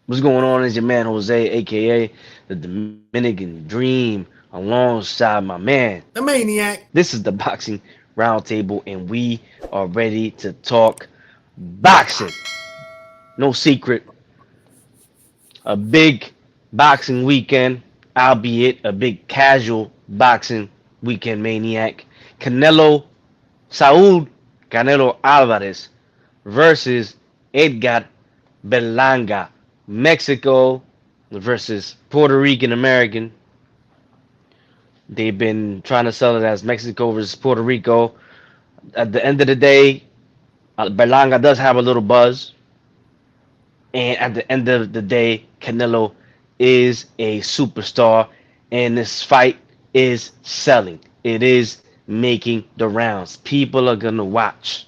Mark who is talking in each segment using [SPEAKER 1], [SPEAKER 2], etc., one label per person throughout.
[SPEAKER 1] What's going on? Is your man Jose, aka the Dominican Dream, alongside my man.
[SPEAKER 2] The Maniac.
[SPEAKER 1] This is the Boxing Roundtable, and we are ready to talk boxing. No secret, a big boxing weekend, albeit a big casual boxing weekend, Maniac. Canelo, Saúl Canelo Alvarez versus Edgar Berlanga, Mexico versus Puerto Rican American. They've been trying to sell it as Mexico versus Puerto Rico. At the end of the day, Berlanga does have a little buzz, and at the end of the day, Canelo is a superstar, and this fight is selling. It is making the rounds. People are gonna watch.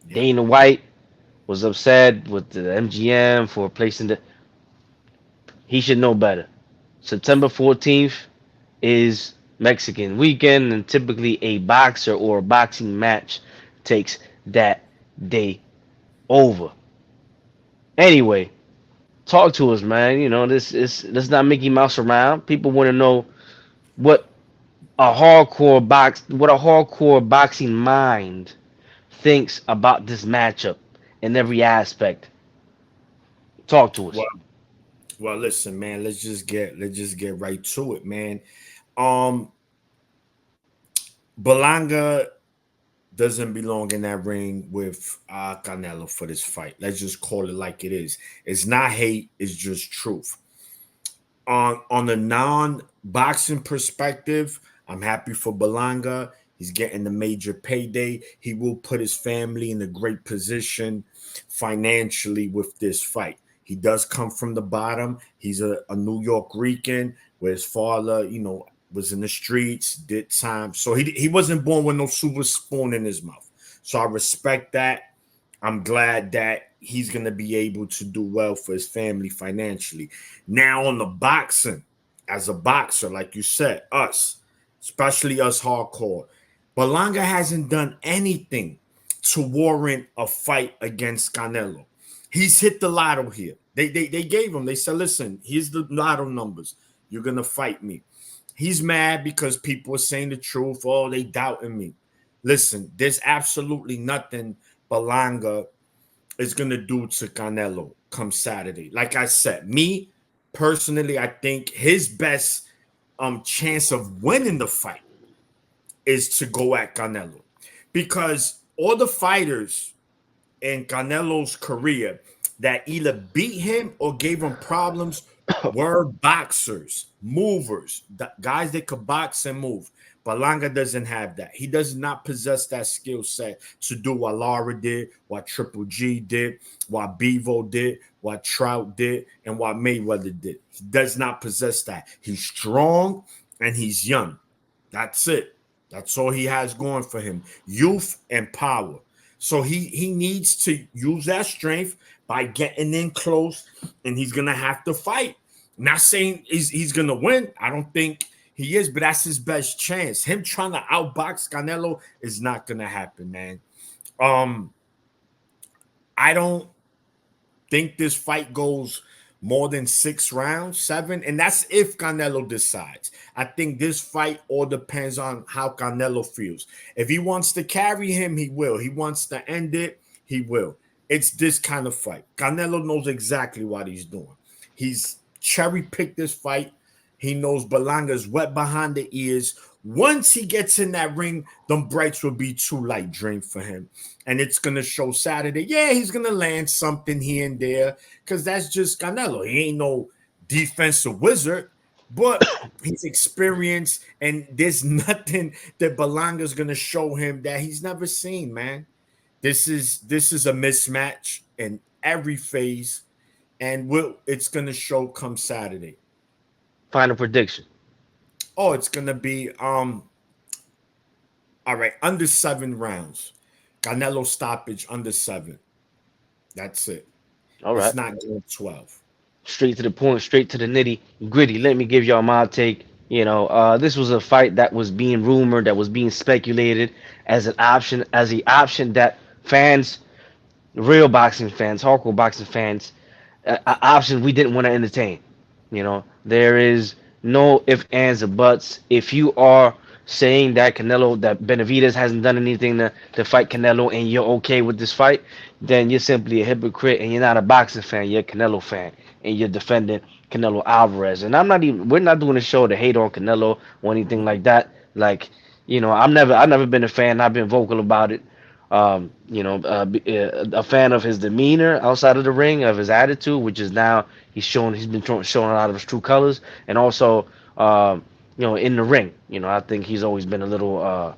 [SPEAKER 2] Yep.
[SPEAKER 1] Dana White was upset with the MGM for placing the. He should know better. September 14th is Mexican weekend, and typically a boxer or a boxing match takes that day over. Anyway, talk to us, man. You know, this not Mickey Mouse around. People want to know what what a hardcore boxing mind thinks about this matchup in every aspect. Talk to us.
[SPEAKER 2] Well, well, listen, man. Let's just get right to it, man. Um, Belanga doesn't belong in that ring with Canelo for this fight. Let's just call it like it is. It's not hate. It's just truth. On the non-boxing perspective, I'm happy for Belanga. He's getting the major payday. He will put his family in a great position financially with this fight. He does come from the bottom. He's a New York Rican where his father, was in the streets, did time. So he wasn't born with no silver spoon in his mouth. So I respect that. I'm glad that he's going to be able to do well for his family financially. Now, on the boxing, as a boxer, like you said, especially us hardcore, Berlanga hasn't done anything to warrant a fight against Canelo. He's hit the lotto here. They gave him, they said, listen, here's the lotto numbers. You're going to fight me. He's mad because people are saying the truth. Oh, they doubting me. Listen, there's absolutely nothing Berlanga is going to do to Canelo come Saturday. Like I said, me personally, I think his best chance of winning the fight is to go at Canelo because all the fighters in Canelo's career that either beat him or gave him problems were boxers, movers, guys that could box and move. Berlanga doesn't have that. He does not possess that skill set to do what Lara did, what Triple G did, what Bevo did, what Trout did, and what Mayweather did. He does not possess that. He's strong and he's young. That's it. That's all he has going for him. Youth and power. So he needs to use that strength by getting in close, and he's gonna have to fight. Not saying he's gonna win. I don't think he is, but that's his best chance. Him trying to outbox Canelo is not gonna happen, man. Um, I don't think this fight goes more than 6 rounds, 7, and that's if Canelo decides. I think this fight all depends on how Canelo feels. If he wants to carry him, he will. He wants to end it, he will. It's this kind of fight. Canelo knows exactly what he's doing. He's cherry picked this fight. He knows Belanga's wet behind the ears. Once he gets in that ring, them brights will be too light dream for him. And it's going to show Saturday. Yeah, he's going to land something here and there because that's just Canelo. He ain't no defensive wizard, but he's experienced, and there's nothing that Belanga's going to show him that he's never seen, man. This is a mismatch in every phase, and it's going to show come Saturday.
[SPEAKER 1] Final prediction.
[SPEAKER 2] Oh, it's gonna be all right, under 7 rounds. Canelo stoppage under 7. That's it.
[SPEAKER 1] All
[SPEAKER 2] It's
[SPEAKER 1] right.
[SPEAKER 2] not going 12.
[SPEAKER 1] Straight to the point, straight to the nitty gritty. Let me give y'all my take. This was a fight that was being rumored, that was being speculated as an option, that fans real boxing fans, hardcore boxing fans, options we didn't want to entertain. There is no ifs, ands, or buts. If you are saying that that Benavidez hasn't done anything to fight Canelo and you're okay with this fight, then you're simply a hypocrite and you're not a boxing fan. You're a Canelo fan and you're defending Canelo Alvarez. And we're not doing a show to hate on Canelo or anything like that. Like, I've never been a fan. I've been vocal about it. A fan of his demeanor outside of the ring, of his attitude, which is now he's been showing a lot of his true colors, and also, in the ring, I think he's always been a little.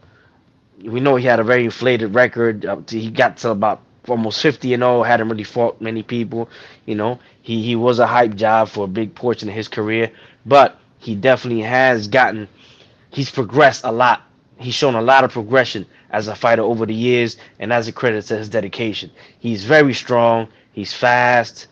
[SPEAKER 1] We know he had a very inflated record. He got to about almost 50-0, hadn't really fought many people. He was a hype job for a big portion of his career, but he definitely has gotten he's progressed a lot. He's shown a lot of progression as a fighter over the years, and as a credit to his dedication. He's very strong. He's fast.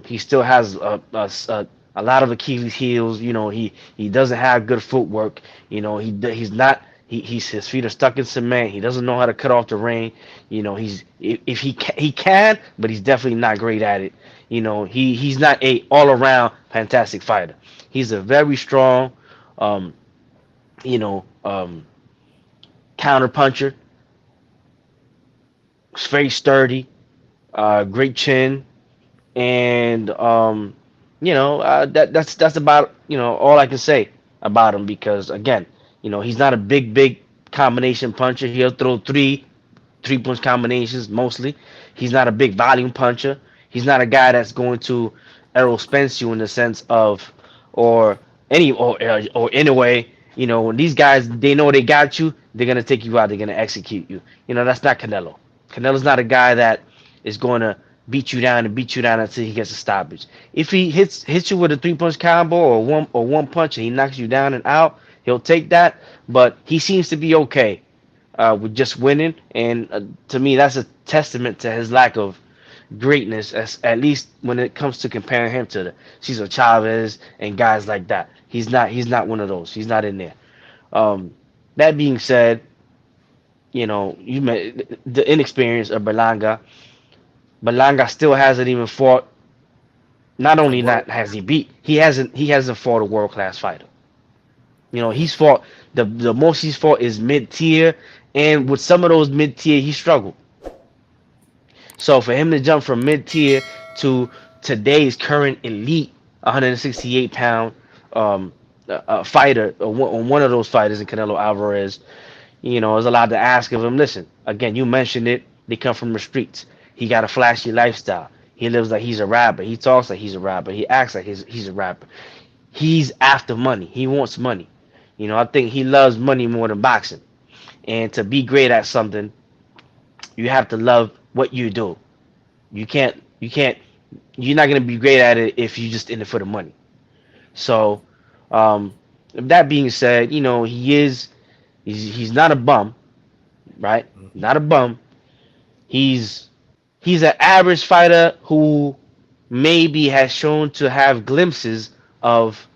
[SPEAKER 1] He still has a lot of Achilles heels. He doesn't have good footwork. He's not. His feet are stuck in cement. He doesn't know how to cut off the ring. He's if he can, but he's definitely not great at it. He's not a all around fantastic fighter. He's a very strong. Um, you know, um, Counter puncher. Very sturdy, great chin, and that's about all I can say about him because again, he's not a big combination puncher. He'll throw three punch combinations mostly. He's not a big volume puncher. He's not a guy that's going to Errol Spence you in the sense of or or anyway. When these guys they know they got you, they're gonna take you out. They're gonna execute you. That's not Canelo. Canelo's not a guy that is going to beat you down until he gets a stoppage. If he hits you with a three punch combo or one punch and he knocks you down and out, he'll take that. But he seems to be okay with just winning, and to me, that's a testament to his lack of greatness. At least when it comes to comparing him to the Cesar Chavez and guys like that, he's not. He's not one of those. He's not in there. Um, that being said, you met the inexperience of Berlanga. Berlanga still hasn't even fought. Not
[SPEAKER 2] A
[SPEAKER 1] only
[SPEAKER 2] world
[SPEAKER 1] not has he beat, he hasn't fought a world class fighter. He's fought the most he's fought is mid tier, and with some of those mid tier he struggled. So for him to jump from mid tier to today's current elite 168 pound fighter, or one of those fighters in Canelo Alvarez, is allowed to ask of him, listen, again, you mentioned it, they come from the streets. He got a flashy lifestyle. He lives like he's a rapper. He talks like he's a rapper. He acts like he's a rapper. He's after money. He wants money. I think he loves money more than boxing. And to be great at something, you have to love what you do. You can't, you're not going to be great at it if you just in it for the money. So, that being said, he's not a bum, right? Not a bum. He's he's an average fighter who maybe has shown to have glimpses of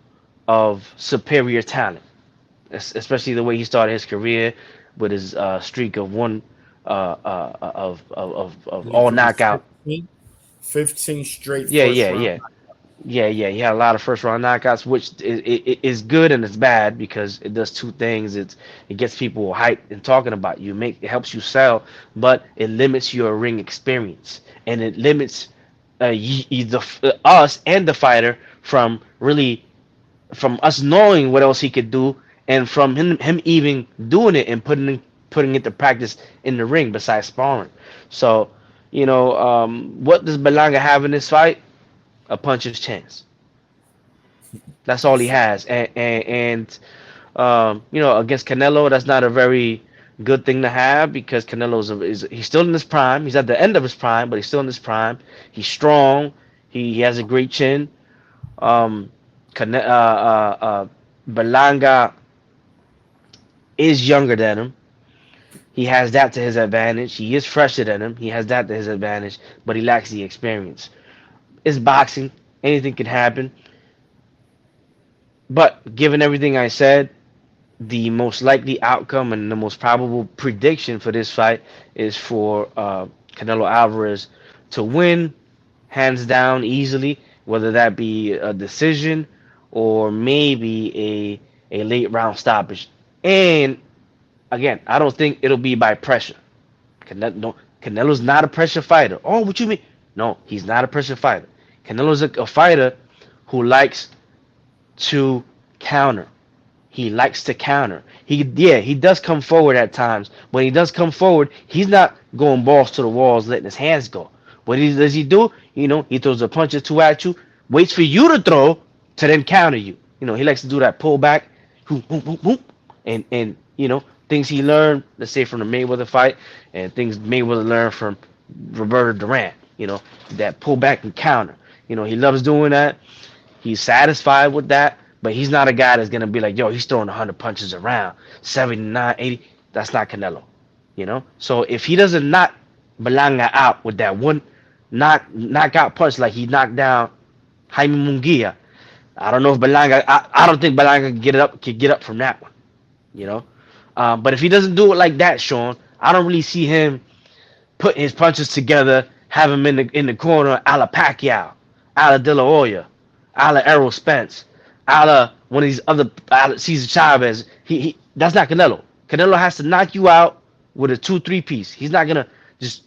[SPEAKER 1] superior talent, especially the way he started his career with his streak of one
[SPEAKER 2] I
[SPEAKER 1] of all
[SPEAKER 2] believe it was
[SPEAKER 1] knockout.
[SPEAKER 2] 15 straight
[SPEAKER 1] Yeah,
[SPEAKER 2] first
[SPEAKER 1] yeah,
[SPEAKER 2] round.
[SPEAKER 1] yeah. Yeah. He had a lot of first round knockouts, which is good and it's bad because it does two things. It gets people hyped and talking about you. It helps you sell, but it limits your ring experience and it limits us and the fighter from us knowing what else he could do and from him even doing it and putting it to practice in the ring besides sparring. So, what does Berlanga have in this fight? A puncher's chance. That's all he
[SPEAKER 2] That's it.
[SPEAKER 1] has. Against Canelo, that's not a very good thing to have because he's still in his prime. He's at the end of his prime, but he's still in his prime. He's strong. He has a great chin. Um, Berlanga is younger than him. He has that to his advantage. He is fresher than him. He has that to his advantage, but he lacks the experience. It's boxing. Anything can happen. But given everything I said, the most likely outcome and the most probable prediction for this fight is for Canelo Alvarez to win hands down easily, whether that be a decision or maybe a late round stoppage. And again, I don't think it'll be by pressure. Canelo's not a pressure fighter. Oh, what you mean? No, he's not a pressure fighter. Canelo's a fighter who likes to counter. He likes to counter. He does come forward at times. When he does come forward, he's not going balls to the walls, letting his hands go. What does he do? He throws a punch or two at you, waits for you to throw to then counter you. He likes to do that pullback, and things he learned, let's say from the Mayweather fight, and things Mayweather learned from Roberto Duran. That pullback and counter. He loves doing that. He's satisfied with that, but he's not a guy that's gonna be like, yo, he's throwing 100 punches around, 79, 80. That's not Canelo. So if he doesn't knock Berlanga out with that one knockout punch like he knocked down Jaime Munguia, I don't know if Berlanga. I don't think Berlanga could get up from that one. You know, but if he doesn't do it like that, Sean, I don't really see him putting his punches together, have him in the corner, a la Pacquiao, a la De La Hoya, a la Errol Spence, a la one of these other, a la Cesar Chavez. He that's not Canelo. Canelo has to knock you out with a 2-3 piece. He's not gonna just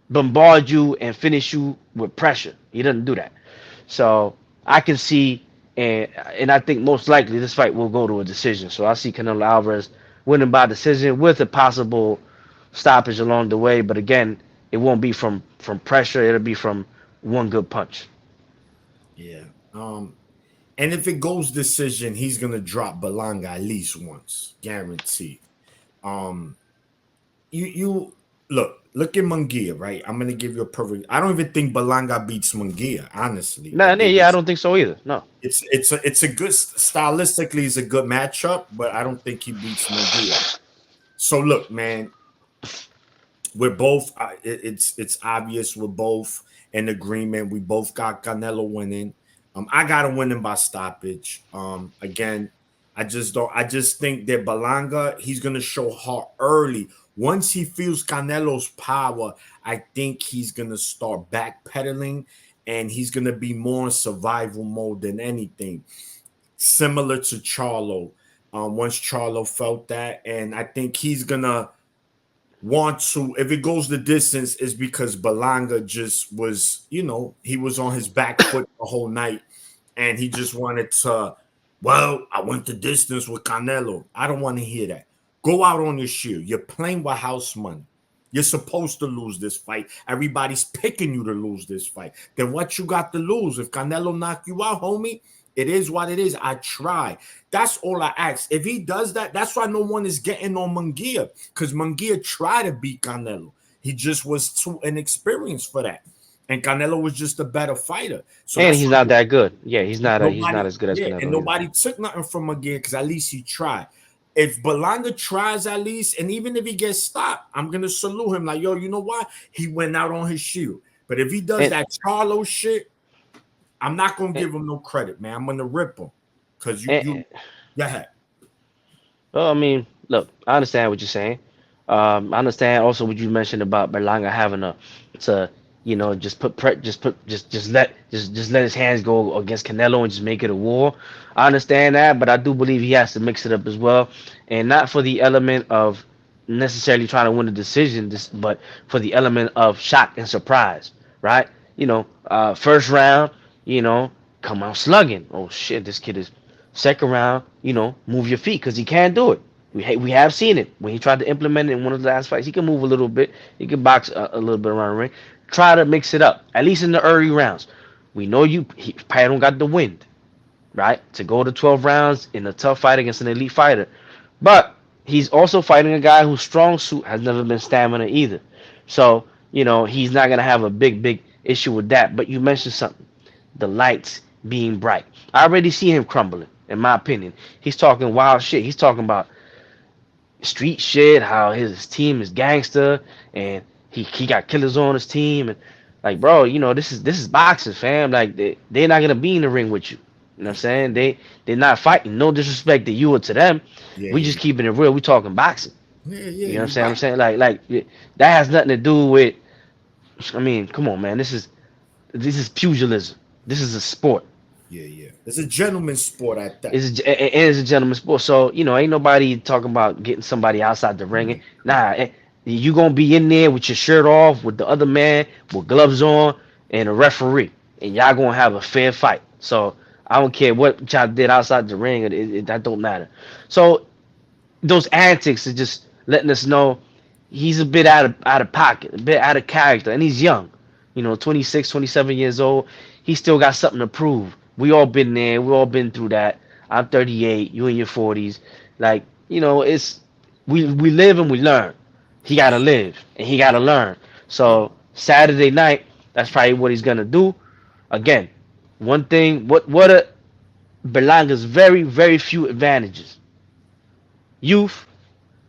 [SPEAKER 1] bombard you and finish you with pressure. He doesn't do that. So I can see, and I think most likely this fight will go to a decision. So I see Canelo Alvarez winning by decision with a possible stoppage along the way. But again, it won't be from pressure. It'll be from one good punch.
[SPEAKER 2] Yeah. And if it goes decision, he's gonna drop Berlanga at least once, guaranteed. Um, you look at Munguia, right? I'm gonna give you a perfect. I don't even think Berlanga beats Munguia, honestly. I
[SPEAKER 1] Nah,
[SPEAKER 2] think
[SPEAKER 1] yeah, I don't think so either. No.
[SPEAKER 2] it's a good stylistically, it's a good matchup, but I don't think he beats Munguia. So look, man, we're both. It's obvious we're both in agreement. We both got Canelo winning. I got him winning by stoppage. Again, I just don't. I just think that Berlanga, he's gonna show heart early. Once he feels Canelo's power, I think he's gonna start backpedaling, and he's gonna be more in survival mode than anything. Similar to Charlo. Once Charlo felt that, and I think he's gonna want to, if it goes the distance, is because Berlanga just was, he was on his back foot the whole night, and he just wanted to, well, I went the distance with Canelo. I don't want to hear that. Go out on your shield. You're playing with house money. You're supposed to lose this fight. Everybody's picking you to lose this fight. Then what you got to lose? If Canelo knock you out, homie, it is what it is. I try. That's all I ask. If he does that, that's why no one is getting on Munguia, because Munguia tried to beat Canelo. He just was too inexperienced for that. And Canelo was just a better fighter. So
[SPEAKER 1] And
[SPEAKER 2] that's
[SPEAKER 1] he's
[SPEAKER 2] why
[SPEAKER 1] not that good. Yeah, he's
[SPEAKER 2] nobody,
[SPEAKER 1] not as good as
[SPEAKER 2] yeah,
[SPEAKER 1] Canelo
[SPEAKER 2] and
[SPEAKER 1] either.
[SPEAKER 2] nobody took nothing from Munguia because at least he tried. If Berlanga tries at least, and even if he gets stopped, I'm gonna salute him. Like, yo, you know what? He went out on his shield. But if he does
[SPEAKER 1] And,
[SPEAKER 2] that Charlo shit, I'm not gonna
[SPEAKER 1] and,
[SPEAKER 2] give him no credit, man. I'm gonna rip him because you
[SPEAKER 1] and
[SPEAKER 2] yeah.
[SPEAKER 1] well, I mean, look, I understand what you're saying. I understand also what you mentioned about Berlanga having to, just just let his hands go against Canelo and just make it a war. I understand that, but I do believe he has to mix it up as well, and not for the element of necessarily trying to win a decision, but for the element of shock and surprise, right? First round, you know, come out slugging. Oh shit, this kid is second round. Move your feet because he can't do it. We have seen it when he tried to implement it in one of the last fights. He can move a little bit. He can box a little bit around the ring. Try to mix it up, at least in the early rounds. We know he probably don't got the wind, right, to go to 12 rounds in a tough fight against an elite fighter. But he's also fighting a guy whose strong suit has never been stamina either. So, he's not going to have a big issue with that. But you mentioned something, the lights being bright. I already see him crumbling, in my opinion. He's talking wild shit. He's talking about street shit, how his team is gangster, and he got killers on his team. And like, bro, this is boxing, fam. Like, they're not going to be in the ring with you. You know what I'm saying? They're not fighting. No disrespect to you or to them.
[SPEAKER 2] Yeah,
[SPEAKER 1] We just keeping it real. We talking boxing.
[SPEAKER 2] yeah,
[SPEAKER 1] You know what I'm
[SPEAKER 2] you
[SPEAKER 1] saying? I'm
[SPEAKER 2] right.
[SPEAKER 1] saying, like that has nothing to do with I mean, come on, man. This is pugilism. This is a sport.
[SPEAKER 2] Yeah, yeah. It's a gentleman's sport at that.
[SPEAKER 1] It's a gentleman's sport. So ain't nobody talking about getting somebody outside the ring. Nah, you gonna be in there with your shirt off, with the other man, with gloves on, and a referee, and y'all gonna have a fair fight. So I don't care what y'all did outside the ring. That don't matter. So those antics are just letting us know he's a bit out of pocket, a bit out of character, and he's young. 26, 27 years old. He still got something to prove. We all been there. We all been through that. I'm 38. You in your 40s. Like it's we live and we learn. He gotta live and he gotta learn.
[SPEAKER 2] Yeah.
[SPEAKER 1] So Saturday night, that's probably what he's gonna do. Again, one thing. What a Berlanga's very few advantages. Youth,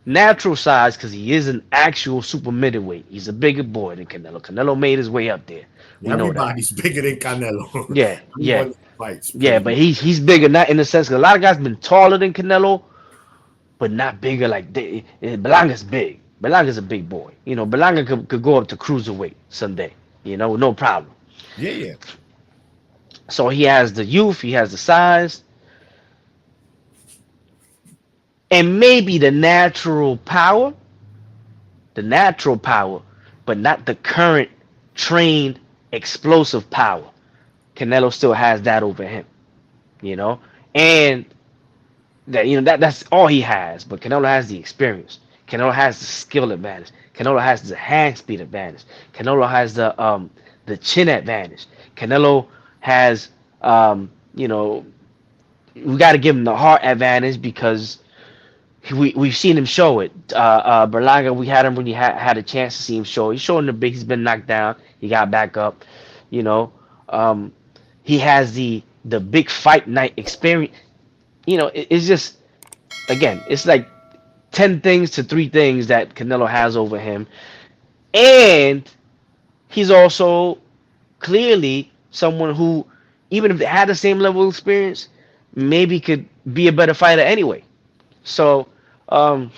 [SPEAKER 1] natural size, because he is an actual super middleweight. He's a bigger boy than Canelo. Canelo made his way up there. We know that.
[SPEAKER 2] Everybody's bigger than Canelo.
[SPEAKER 1] Yeah, yeah,
[SPEAKER 2] Everyone fights
[SPEAKER 1] yeah.
[SPEAKER 2] pretty
[SPEAKER 1] But
[SPEAKER 2] much.
[SPEAKER 1] he's bigger, not in the sense, 'cause a lot of guys been taller than Canelo, but not bigger like Belanga's big. Belanga's a big boy. Belanga could go up to cruiserweight someday. No problem.
[SPEAKER 2] Yeah, yeah.
[SPEAKER 1] So he has the youth, he has the size, and maybe the natural power, but not the current trained explosive power. Canelo still has that over him, you know, and that's all he has. But Canelo has the experience. Canelo has the skill advantage. Canelo has the hand speed advantage. Canelo has the chin advantage. Canelo has you know we got to give him the heart advantage because we've seen him show it. Berlanga, we had him when he had a chance to see him show. He's showing the big. He's been knocked down. He got back up. You know, um, he has the big fight night experience. It's just again, it's like 10 things to 3 things that Canelo has over him, and he's also clearly someone who, even if they had the same level of experience, maybe could be a better fighter anyway. So, um,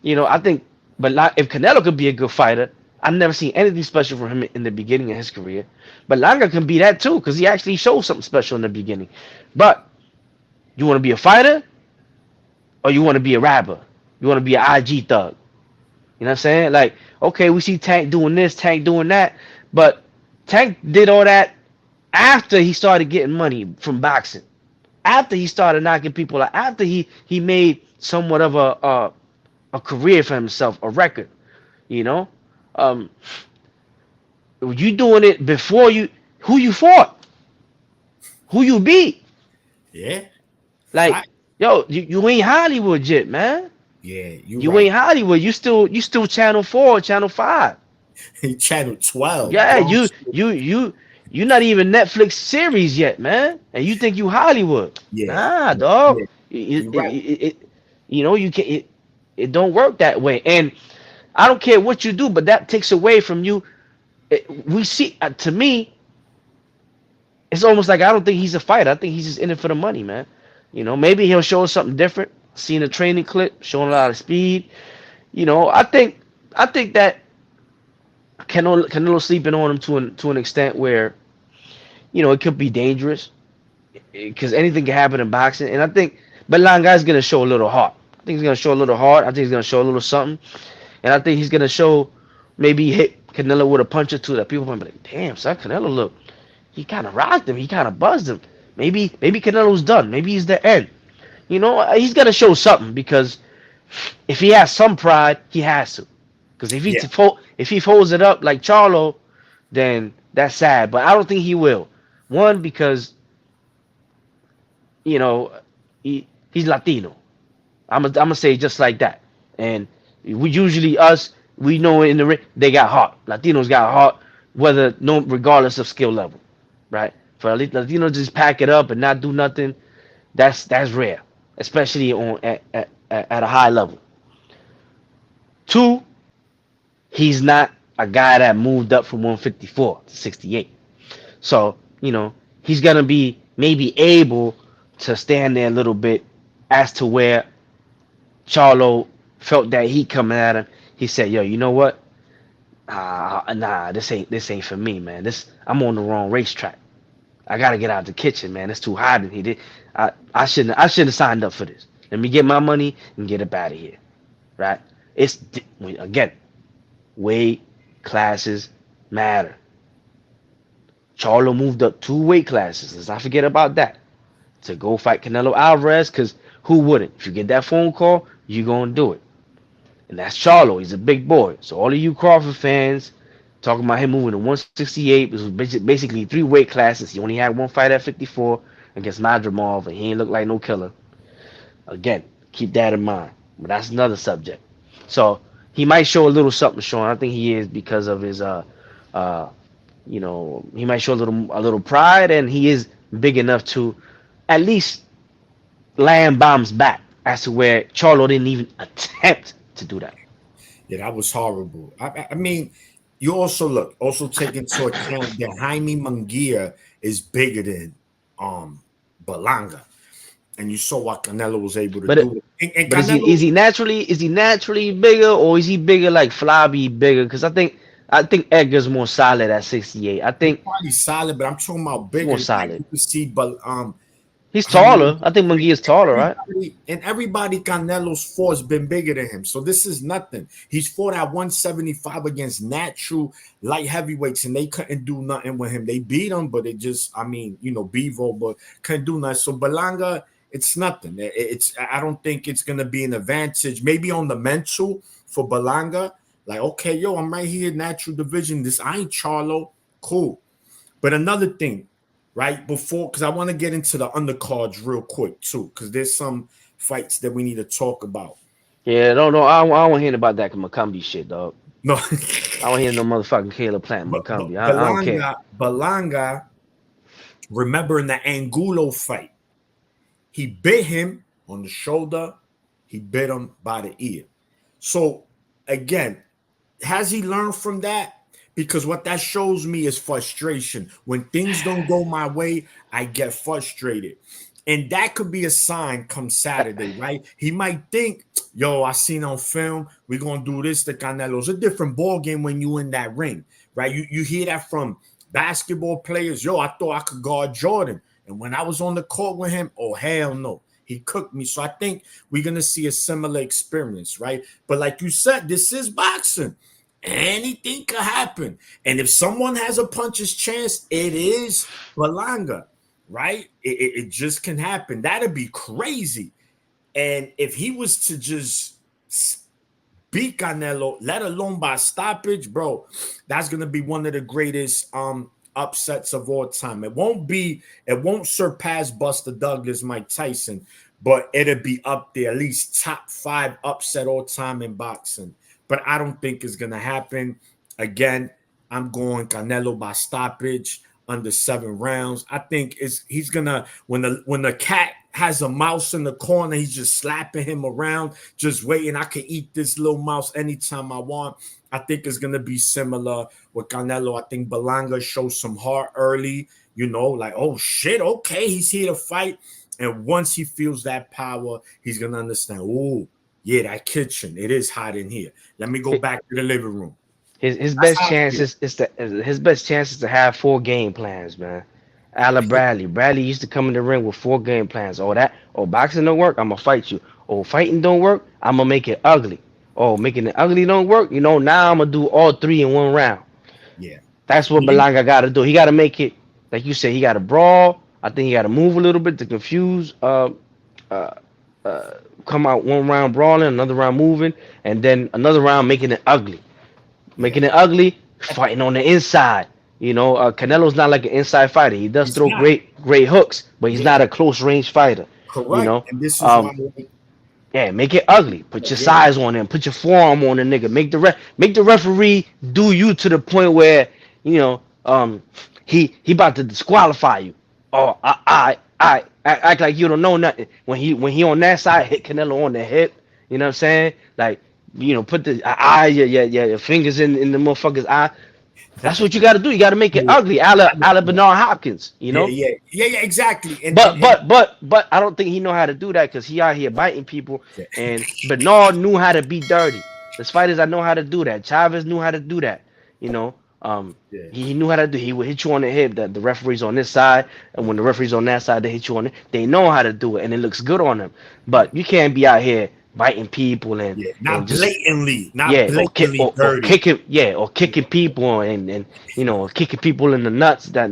[SPEAKER 1] I think, but if Canelo could be a good fighter, I've never seen anything special from him in the beginning of his career. But Langa can be that too, because he actually showed something special in the beginning. But you want to be a fighter, or you want to be a rapper? You want to be an IG thug? You know what I'm saying? Like, okay, we see Tank doing this, Tank doing that, but Tank did all that after he started getting money from boxing, after he started knocking people out, after he made somewhat of a career for himself, a record. You know, um, you doing it before who you fought, who you beat.
[SPEAKER 2] Yeah.
[SPEAKER 1] Like,
[SPEAKER 2] Fact.
[SPEAKER 1] yo, you ain't Hollywood yet, man.
[SPEAKER 2] Yeah, you
[SPEAKER 1] You
[SPEAKER 2] right.
[SPEAKER 1] ain't Hollywood. You still Channel 4, Channel 5.
[SPEAKER 2] Channel 12.
[SPEAKER 1] Yeah,
[SPEAKER 2] Bronx.
[SPEAKER 1] you're not even Netflix series yet, man. And you think you Hollywood?
[SPEAKER 2] Yeah.
[SPEAKER 1] Nah, dog.
[SPEAKER 2] Yeah.
[SPEAKER 1] It,
[SPEAKER 2] You
[SPEAKER 1] it,
[SPEAKER 2] right.
[SPEAKER 1] it, it, you can it don't work that way. And I don't care what you do, but that takes away from you. We see to me, it's almost like I don't think he's a fighter. I think he's just in it for the money, man. Maybe he'll show us something different. Seeing a training clip, showing a lot of speed. I think that Canelo sleeping on him to an extent where it could be dangerous because anything can happen in boxing. And I think Berlanga's gonna show a little heart. I think he's gonna show a little heart. I think he's gonna show a little something, and I think he's gonna show maybe hit Canelo with a punch or two that people might be like, damn, son, Canelo look, he kind of rocked him, he kind of buzzed him. Maybe Canelo's done. Maybe he's the end. He's gonna show something because if he has some pride, he has to. Because
[SPEAKER 2] Yeah.
[SPEAKER 1] if he folds it up like Charlo, then that's sad. But I don't think he will. One, because you know he's Latino. I'm gonna say just like that. And we usually we know in the ring they got heart. Latinos got heart, whether no regardless of skill level, right? For Latinos just pack it up and not do nothing, that's rare, especially at a high level. Two, he's not a guy that moved up from 154 to 68. So, he's going to be maybe able to stand there a little bit as to where Charlo felt that he coming at him. He said, yo, you know what? Nah, this ain't for me, man. I'm on the wrong racetrack. I gotta get out the kitchen, man. It's too hot in here. I shouldn't have signed up for this. Let me get my money and get up out of here, right? Again, weight classes matter. Charlo moved up 2 weight classes. Let's not forget about that to go fight Canelo Alvarez. Because who wouldn't? If you get that phone call, you're gonna do it. And that's Charlo. He's a big boy. So all of you Crawford fans talking about him moving to 168, it was basically 3 weight classes. He only had one fight at 54 against Madrimov, and he ain't look like no killer. Again, keep that in mind. But that's another subject. So he might show a little something, Sean. I think he is because of his uh he might show a little pride, and he is big enough to at least land bombs back as to where Charlo didn't even attempt to do that.
[SPEAKER 2] Yeah, that was horrible. I mean, you also take into account that Jaime Munguia is bigger than Berlanga, and you saw what Canelo was able to
[SPEAKER 1] But
[SPEAKER 2] do.
[SPEAKER 1] it,
[SPEAKER 2] And
[SPEAKER 1] but is he naturally bigger, or is he bigger like Flabby bigger? Because I think Edgar's more solid at 68. I
[SPEAKER 2] he's
[SPEAKER 1] think
[SPEAKER 2] probably solid, but I'm talking about
[SPEAKER 1] he's more
[SPEAKER 2] bigger. Like
[SPEAKER 1] solid.
[SPEAKER 2] you can see, but
[SPEAKER 1] He's
[SPEAKER 2] Jaime
[SPEAKER 1] taller. I think McGee is taller, right?
[SPEAKER 2] everybody Canelo's force been bigger than him. So this is nothing. He's fought at 175 against natural light heavyweights, and they couldn't do nothing with him. They beat him, but it just, I mean, Bevo, but couldn't do nothing. So Berlanga, it's nothing. I don't think it's gonna be an advantage. Maybe on the mental for Berlanga, like, okay, yo, I'm right here, natural division. This I ain't Charlo, cool. But another thing, right before, because I want to get into the undercards real quick too, because there's some fights that we need to talk about.
[SPEAKER 1] Yeah, no, I don't want to hear about that Macumbi shit, dog.
[SPEAKER 2] No,
[SPEAKER 1] I don't hear no motherfucking Caleb Plant Macumbi. I don't care.
[SPEAKER 2] Berlanga, remember in the Angulo fight, he bit him on the shoulder, he bit him by the ear. So again, has he learned from that? Because what that shows me is frustration. When things don't go my way, I get frustrated. And that could be a sign come Saturday, right? He might think, yo, I seen on film, we're going to do this to Canelo. It's a different ball game when you in that ring, right? You hear that from basketball players. Yo, I thought I could guard Jordan. And when I was on the court with him, oh, hell no. He cooked me. So I think we're going to see a similar experience, right? But like you said, this is boxing. Anything could happen. And if someone has a puncher's chance, it is Berlanga, right? It just can happen. That'd be crazy. And if he was to just beat Canelo, let alone by stoppage, bro, that's gonna be one of the greatest upsets of all time. It won't surpass Buster Douglas, Mike Tyson, but it'll be up there, at least top 5 upset all time in boxing. But I don't think it's gonna happen. Again, I'm going Canelo by stoppage under 7 rounds. I think he's gonna, when the cat has a mouse in the corner, he's just slapping him around, just waiting. I can eat this little mouse anytime I want. I think it's gonna be similar with Canelo. I think Berlanga shows some heart early, like, oh shit, okay, he's here to fight. And once he feels that power, he's gonna understand, oh yeah, that kitchen, it is hot in here. Let me go back to the living room.
[SPEAKER 1] His
[SPEAKER 2] That's
[SPEAKER 1] best
[SPEAKER 2] how I
[SPEAKER 1] chance
[SPEAKER 2] feel.
[SPEAKER 1] his best chance is to have 4 game plans, man. Ala Bradley. Bradley used to come in the ring with 4 game plans. Boxing don't work, I'm gonna fight you. Oh, fighting don't work, I'm gonna make it ugly. Oh, making it ugly don't work, now I'm gonna do all 3 in 1 round.
[SPEAKER 2] Yeah.
[SPEAKER 1] That's what Belanga gotta do. He gotta make it, like you said, he gotta brawl. I think he gotta move a little bit to confuse uh, uh, come out 1 round brawling, another round moving, and then another round making it ugly.
[SPEAKER 2] Yeah.
[SPEAKER 1] Making it ugly, fighting on the inside. Canelo's not like an inside fighter. He does
[SPEAKER 2] He's
[SPEAKER 1] throw
[SPEAKER 2] not.
[SPEAKER 1] great hooks, but he's
[SPEAKER 2] Yeah,
[SPEAKER 1] not a close range fighter. You
[SPEAKER 2] correct.
[SPEAKER 1] know,
[SPEAKER 2] And this is why,
[SPEAKER 1] um, yeah, make it ugly. Put your
[SPEAKER 2] yeah,
[SPEAKER 1] size on him. Put your forearm on the nigga. Make the referee do you to the point where he about to disqualify you. Oh, I act like you don't know nothing. When he on that side, hit Canelo on the hip. You know what I'm saying? Like, put the eye, your fingers in the motherfucker's eye. That's what you got to do. You got to make it
[SPEAKER 2] yeah,
[SPEAKER 1] ugly, a la Bernard Hopkins.
[SPEAKER 2] yeah, exactly.
[SPEAKER 1] But I don't think he know how to do that because he out here biting people.
[SPEAKER 2] Yeah.
[SPEAKER 1] And Bernard knew how to be dirty. There's fighters that know how to do that. Chavez knew how to do that. You know,
[SPEAKER 2] Yeah,
[SPEAKER 1] he knew how to do. He would hit you on the hip. That the referee's on this side, and when the referee's on that side, they hit you on it. They know how to do it, and it looks good on them.
[SPEAKER 2] yeah,
[SPEAKER 1] But you can't be out here biting people
[SPEAKER 2] yeah.
[SPEAKER 1] and
[SPEAKER 2] Not
[SPEAKER 1] just
[SPEAKER 2] blatantly, not
[SPEAKER 1] yeah,
[SPEAKER 2] blatantly
[SPEAKER 1] or
[SPEAKER 2] dirty.
[SPEAKER 1] kicking or
[SPEAKER 2] Yeah,
[SPEAKER 1] kicking people and kicking people in the nuts.
[SPEAKER 2] yeah,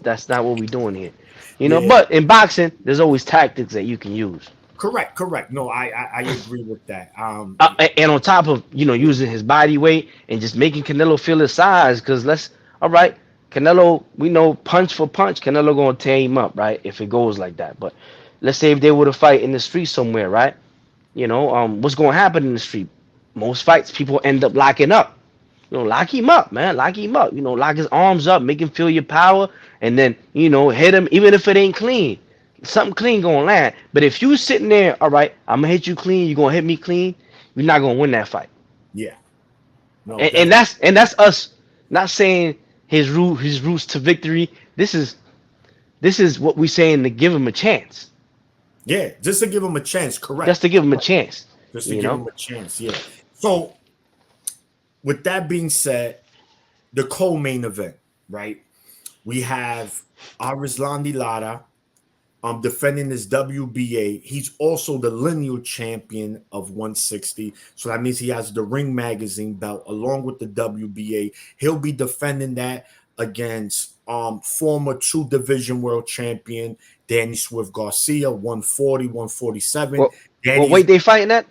[SPEAKER 1] That's not what we're doing here.
[SPEAKER 2] yeah.
[SPEAKER 1] But in boxing, there's always tactics that you can use.
[SPEAKER 2] Correct, correct. No, I agree with that.
[SPEAKER 1] And on top of using his body weight and just making Canelo feel his size, because all right, Canelo, we know punch for punch, Canelo gonna tear him up, right? If it goes like that. But let's say if they were to fight in the street somewhere, right? What's gonna happen in the street? Most fights, people end up locking up. Lock him up, man. Lock him up. Lock his arms up, make him feel your power, and then hit him, even if it ain't clean. Something clean gonna land. But if you sitting there, all right, I'm gonna hit you clean, you gonna hit me clean, you're not gonna win that fight.
[SPEAKER 2] Yeah, no,
[SPEAKER 1] And
[SPEAKER 2] definitely.
[SPEAKER 1] that's us not saying his roots to victory. This is what we saying to give him a chance.
[SPEAKER 2] Yeah, just to give him a chance.
[SPEAKER 1] Just
[SPEAKER 2] Correct.
[SPEAKER 1] to give him a chance.
[SPEAKER 2] Just to
[SPEAKER 1] You
[SPEAKER 2] give
[SPEAKER 1] know.
[SPEAKER 2] him a chance. Yeah. So with that being said, the co-main event, right? We have Arislandi Lara defending his WBA. He's also the lineal champion of 160. So that means he has the Ring Magazine belt along with the WBA. He'll be defending that against former two division world champion Danny Swift Garcia, 140, 147.
[SPEAKER 1] Well,
[SPEAKER 2] Danny's
[SPEAKER 1] wait, they fighting that?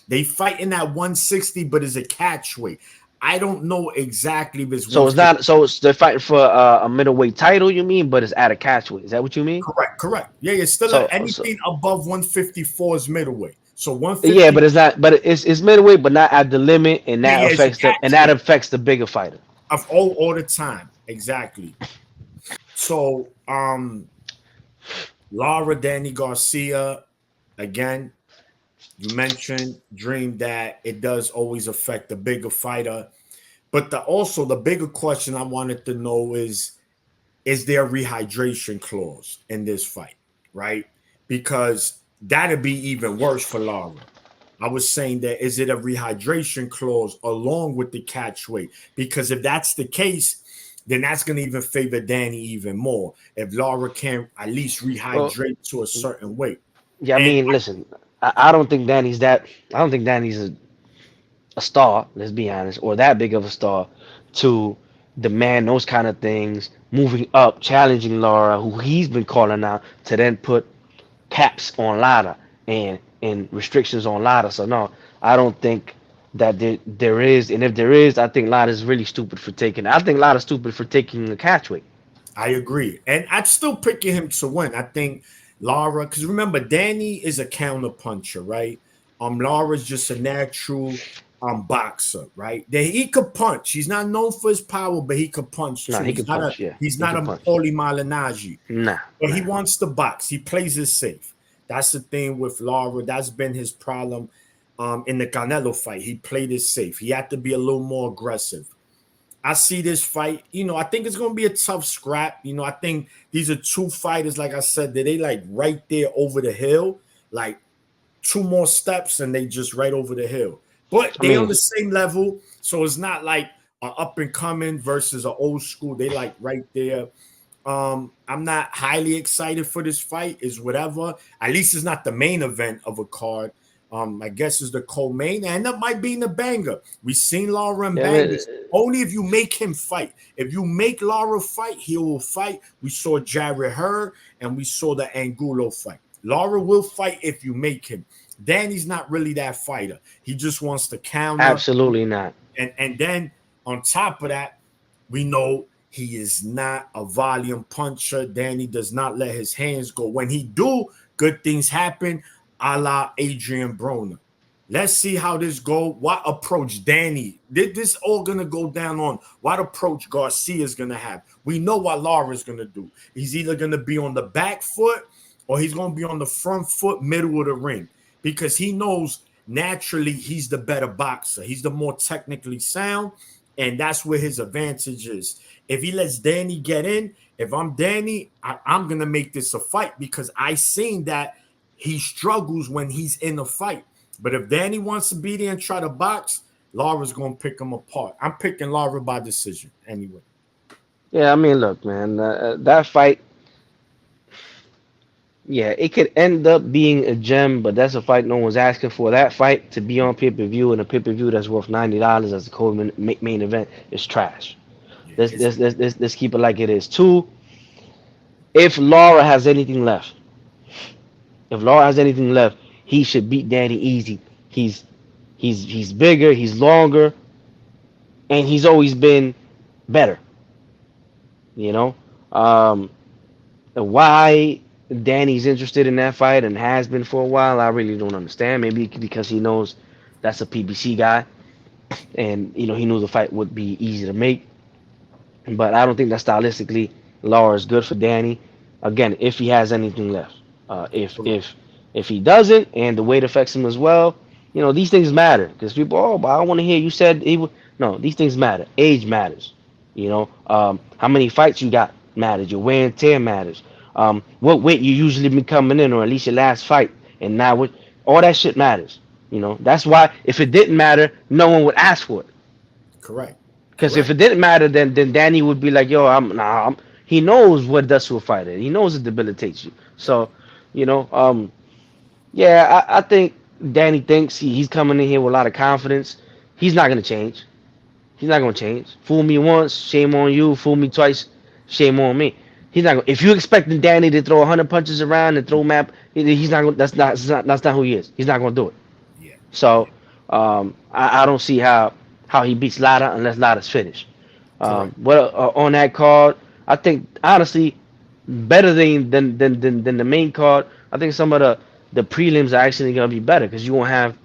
[SPEAKER 2] they fighting at 160, but it's a catch weight. I don't know exactly if it's
[SPEAKER 1] So it's
[SPEAKER 2] 150.
[SPEAKER 1] not. They're fighting for a middleweight title. You mean? But it's at a catchweight. Is that what you mean?
[SPEAKER 2] Correct, correct. Yeah, it's still
[SPEAKER 1] So
[SPEAKER 2] anything above 154 is middleweight. So
[SPEAKER 1] yeah,
[SPEAKER 2] 150,
[SPEAKER 1] but it's not. But it's middleweight, but not at the limit, and
[SPEAKER 2] yeah,
[SPEAKER 1] that
[SPEAKER 2] yeah, it's a
[SPEAKER 1] affects
[SPEAKER 2] catch weight
[SPEAKER 1] the bigger fighter.
[SPEAKER 2] of all the time. Exactly. So Laura Danny Garcia, again, you mentioned dream that it does always affect the bigger fighter. But also the bigger question I wanted to know is there a rehydration clause in this fight, right? Because that'd be even worse for Lara. I was saying that is it a rehydration clause along with the catch weight? Because if that's the case, then that's going to even favor Danny even more. If Lara can at least
[SPEAKER 1] Well,
[SPEAKER 2] rehydrate to a certain weight.
[SPEAKER 1] yeah. I
[SPEAKER 2] And
[SPEAKER 1] mean, listen. I don't think Danny's that. I don't think Danny's a star. Let's be honest, or that big of a star to demand those kind of things. Moving up, challenging Laura, who he's been calling out, to then put caps on Lada and restrictions on Lada. So no, I don't think that there is, and if there is, I think Lada's really stupid for taking. I think Lada's stupid for taking the catch weight.
[SPEAKER 2] I agree. And I'm still picking him to win. I think Lara, because remember, Danny is a counter puncher, right? Lara's just a natural boxer, right? That he could punch. He's not known for his power, but he could punch
[SPEAKER 1] Nah,
[SPEAKER 2] too.
[SPEAKER 1] he can punch. Yeah,
[SPEAKER 2] He's
[SPEAKER 1] he
[SPEAKER 2] not
[SPEAKER 1] can
[SPEAKER 2] a
[SPEAKER 1] punch.
[SPEAKER 2] Paulie Malignaggi.
[SPEAKER 1] Nah,
[SPEAKER 2] But he
[SPEAKER 1] nah.
[SPEAKER 2] wants to box. He plays it safe. That's the thing with Lara. That's been his problem in the Canelo fight. He played it safe. He had to be a little more aggressive. I see this fight. I think it's going to be a tough scrap. I think these are two fighters, like I said, that they like right there over the hill, like two more steps and they just right over the hill. But
[SPEAKER 1] I
[SPEAKER 2] they on
[SPEAKER 1] mean,
[SPEAKER 2] the same level, so it's not like an up and coming versus an old school. They like right there. I'm not highly excited for this fight. Is whatever. At least it's not the main event of a card. I guess is the co-main, and that might be in the banger. We've seen Lara and
[SPEAKER 1] yeah, I
[SPEAKER 2] bangers.
[SPEAKER 1] mean,
[SPEAKER 2] Only if you make him fight. If you make Lara fight, he will fight. We saw Jared Hurd and we saw the Angulo fight. Lara will fight if you make him. Danny's not really that fighter. He just wants to counter.
[SPEAKER 1] absolutely not.
[SPEAKER 2] And then on top of that, we know he is not a volume puncher. Danny does not let his hands go. When he do, good things happen, a la Adrian Broner. Let's see how this go. What approach Danny? This all gonna go down on what approach Garcia is gonna have. We know what Lara is gonna do. He's either gonna be on the back foot or he's gonna be on the front foot, middle of the ring, because he knows naturally he's the better boxer. He's the more technically sound, and that's where his advantage is. If he lets Danny get in, if I'm Danny, I'm gonna make this a fight because I seen that he struggles when he's in a fight. But if Danny wants to be there and try to box, Lara's gonna pick him apart. I'm picking Lara by decision anyway.
[SPEAKER 1] Yeah, I mean, look, man, that fight, yeah, it could end up being a gem, but that's a fight no one's asking for. That fight to be on pay-per-view and a pay-per-view that's worth $90 as a main event is trash.
[SPEAKER 2] Yeah,
[SPEAKER 1] Let's,
[SPEAKER 2] it's
[SPEAKER 1] let's, let's, let's, let's keep it like it is. Two, if Laura has anything left, if Laura has anything left, he should beat Danny easy. He's he's bigger, he's longer, and he's always been better. You know, um, why Danny's interested in that fight and has been for a while, I really don't understand. Maybe because he knows that's a PBC guy, and he knew the fight would be easy to make. But I don't think that stylistically Laura is good for Danny. Again, if he has anything left, if he doesn't, and the weight affects him as well, these things matter because people, oh, but I want to hear you said he would. No, these things matter. Age matters. How many fights you got matters. Your wear and tear matters. What weight you usually been coming in, or at least your last fight, and now what? All that shit matters. That's why if it didn't matter, no one would ask for it.
[SPEAKER 2] correct.
[SPEAKER 1] Because if
[SPEAKER 2] Correct.
[SPEAKER 1] it didn't matter, then Danny would be like, "Yo, I'm nah." He knows what it does to a fighter. He knows it debilitates you. So, you know, um, yeah, I think Danny thinks he's coming in here with a lot of confidence. He's not gonna change. He's not gonna change. Fool me once, shame on you. Fool me twice, shame on me. He's not. If you expecting Danny to throw 100 punches around and throw map, he's not. That's not who he is. He's not gonna do it.
[SPEAKER 2] Yeah.
[SPEAKER 1] So, I don't see how he beats Lara unless Lara's finished.
[SPEAKER 2] Correct.
[SPEAKER 1] On that card, I think honestly better than the main card. I think some of the prelims are actually gonna be better because you won't have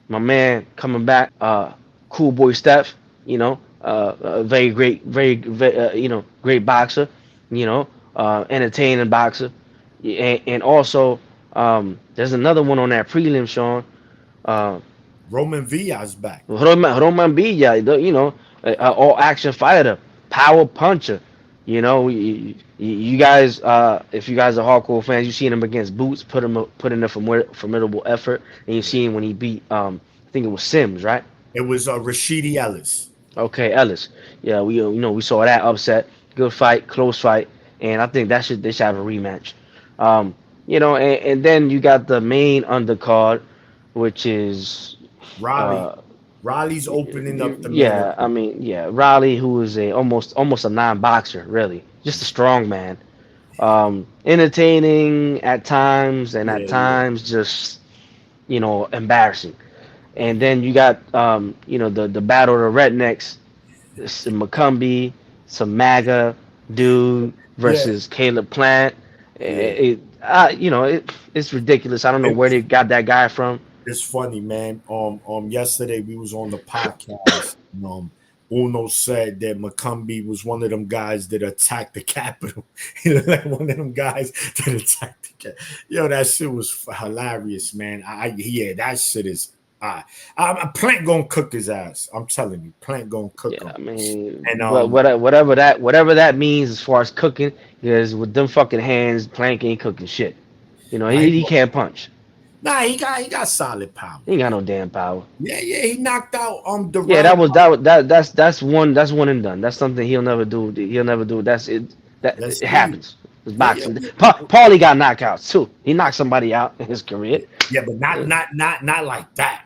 [SPEAKER 1] my man coming back, cool boy Steph. A very great, very great boxer. Entertaining boxer, and also there's another one on that prelim, Sean. Uh,
[SPEAKER 2] Roman Villa's back.
[SPEAKER 1] Roman Villa, all action fighter, power puncher. You guys, if you guys are hardcore fans, you've seen him against Boots, put in a formidable effort, and you've
[SPEAKER 2] Yeah.
[SPEAKER 1] seen when he beat, I think it was Sims, right?
[SPEAKER 2] It was Rashidi Ellis.
[SPEAKER 1] Okay, Ellis. Yeah, we saw that upset, good fight, close fight, and I think they should have a rematch. And then you got the main undercard, which is
[SPEAKER 2] Raleigh.
[SPEAKER 1] uh,
[SPEAKER 2] Raleigh's opening up the middle.
[SPEAKER 1] yeah, I mean, yeah, Riley, who is a almost a non-boxer, really, just a strong man, entertaining at times, and at
[SPEAKER 2] Yeah, yeah.
[SPEAKER 1] times just embarrassing. And then you got the battle of the rednecks, some McCumbee, some MAGA dude
[SPEAKER 2] Yeah,
[SPEAKER 1] versus Caleb Plant.
[SPEAKER 2] yeah.
[SPEAKER 1] It's ridiculous. I don't know where
[SPEAKER 2] It's
[SPEAKER 1] they got that guy from.
[SPEAKER 2] it's funny, man. Yesterday we was on the podcast. Uno said that McCumbee was one of them guys that attacked the Capitol. Like one of them guys that attacked the Capitol. Yo, that shit was hilarious, man. Yeah, that shit is. Plant gonna cook his ass. I'm telling you, Plant gonna cook
[SPEAKER 1] Yeah,
[SPEAKER 2] him.
[SPEAKER 1] I mean,
[SPEAKER 2] And
[SPEAKER 1] whatever that means as far as cooking, because with them fucking hands, Plank ain't cooking shit.
[SPEAKER 2] nah,
[SPEAKER 1] He can't punch.
[SPEAKER 2] he got solid power.
[SPEAKER 1] He ain't got no damn power.
[SPEAKER 2] Yeah, yeah, he knocked out the
[SPEAKER 1] Yeah,
[SPEAKER 2] round.
[SPEAKER 1] that's one and done. That's something he'll never do. He'll never do. That's it. That
[SPEAKER 2] Let's
[SPEAKER 1] it
[SPEAKER 2] see.
[SPEAKER 1] happens. It's
[SPEAKER 2] Yeah, yeah,
[SPEAKER 1] boxing. Paulie got knockouts too. He knocked somebody out in his career.
[SPEAKER 2] yeah, but not like that.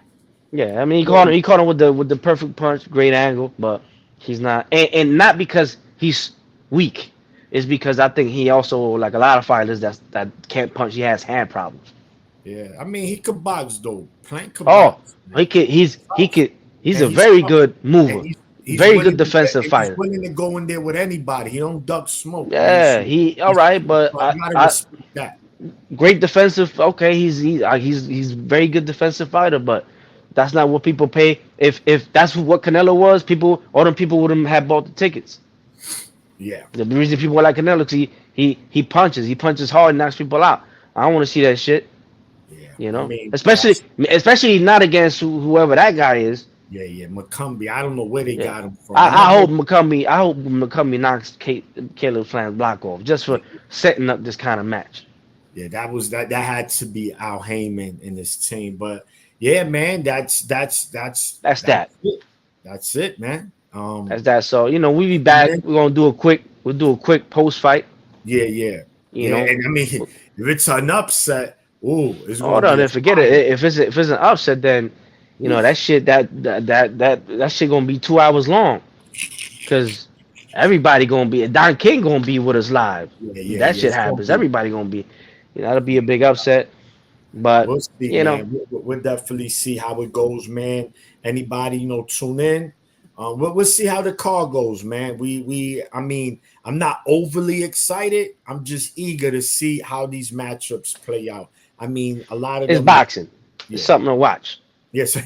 [SPEAKER 1] Yeah, I mean
[SPEAKER 2] Yeah,
[SPEAKER 1] he caught him with the perfect punch, great angle, but he's not, and not because he's weak. It's because I think he also, like a lot of fighters that can't punch. He has hand problems.
[SPEAKER 2] yeah. I mean, he could box though. Plank could
[SPEAKER 1] Oh,
[SPEAKER 2] box,
[SPEAKER 1] he
[SPEAKER 2] man.
[SPEAKER 1] could. He's
[SPEAKER 2] And
[SPEAKER 1] a
[SPEAKER 2] he's
[SPEAKER 1] very
[SPEAKER 2] tough.
[SPEAKER 1] good
[SPEAKER 2] And
[SPEAKER 1] mover,
[SPEAKER 2] he's
[SPEAKER 1] very good
[SPEAKER 2] willing
[SPEAKER 1] defensive
[SPEAKER 2] he's
[SPEAKER 1] fighter.
[SPEAKER 2] willing to go in there with anybody. He don't duck smoke.
[SPEAKER 1] Yeah, he all
[SPEAKER 2] He's
[SPEAKER 1] right, but
[SPEAKER 2] so you gotta
[SPEAKER 1] I
[SPEAKER 2] respect that.
[SPEAKER 1] great defensive. Okay, he's very good defensive fighter, but that's not what people pay. If that's what Canelo was, all them people wouldn't have bought the tickets.
[SPEAKER 2] Yeah,
[SPEAKER 1] The reason people like Canelo, 'cause he punches hard and knocks people out. I don't want to see that shit,
[SPEAKER 2] yeah.
[SPEAKER 1] you
[SPEAKER 2] I
[SPEAKER 1] know.
[SPEAKER 2] mean,
[SPEAKER 1] Especially
[SPEAKER 2] that's
[SPEAKER 1] especially not against whoever that guy is.
[SPEAKER 2] yeah, yeah. McCumbee. I don't know where they
[SPEAKER 1] Yeah,
[SPEAKER 2] got him from. I'm
[SPEAKER 1] I
[SPEAKER 2] not
[SPEAKER 1] hope McCumbee knocks Caleb Flann's block off just for setting up this kind of match.
[SPEAKER 2] yeah, that had to be Al Heyman and his team. But yeah, man, that's
[SPEAKER 1] That's that.
[SPEAKER 2] it. that's it, man.
[SPEAKER 1] That's that. So we be
[SPEAKER 2] Tune
[SPEAKER 1] back.
[SPEAKER 2] in.
[SPEAKER 1] We'll do a quick post fight.
[SPEAKER 2] Yeah, yeah,
[SPEAKER 1] You
[SPEAKER 2] yeah.
[SPEAKER 1] know,
[SPEAKER 2] And I mean, if it's an upset, ooh, it's
[SPEAKER 1] oh
[SPEAKER 2] gonna
[SPEAKER 1] no,
[SPEAKER 2] be a
[SPEAKER 1] then forget it.
[SPEAKER 2] fire.
[SPEAKER 1] If it's an upset, then that
[SPEAKER 2] Oof.
[SPEAKER 1] shit that shit gonna be 2 hours long. Cause everybody gonna be Don King gonna be with us live.
[SPEAKER 2] Yeah,
[SPEAKER 1] If
[SPEAKER 2] yeah,
[SPEAKER 1] that
[SPEAKER 2] yeah.
[SPEAKER 1] shit
[SPEAKER 2] It's gonna
[SPEAKER 1] happens,
[SPEAKER 2] be.
[SPEAKER 1] everybody gonna be. That'll be a big upset. But
[SPEAKER 2] We'll see,
[SPEAKER 1] you know,
[SPEAKER 2] man. We'll definitely see how it goes, man. Anybody, tune in. We'll see how the car goes, man. I mean, I'm not overly excited. I'm just eager to see how these matchups play out. I mean, a lot of
[SPEAKER 1] it's
[SPEAKER 2] them,
[SPEAKER 1] boxing. It's
[SPEAKER 2] yeah,
[SPEAKER 1] something to watch.
[SPEAKER 2] yes,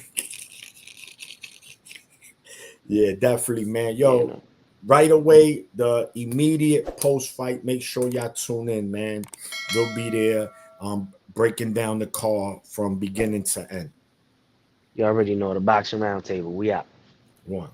[SPEAKER 2] yeah, definitely, man.
[SPEAKER 1] You
[SPEAKER 2] Yo,
[SPEAKER 1] know,
[SPEAKER 2] right away, the immediate post fight. Make sure y'all tune in, man. We'll be there, breaking down the car from beginning to end.
[SPEAKER 1] you already know the boxing roundtable. We out.
[SPEAKER 2] One.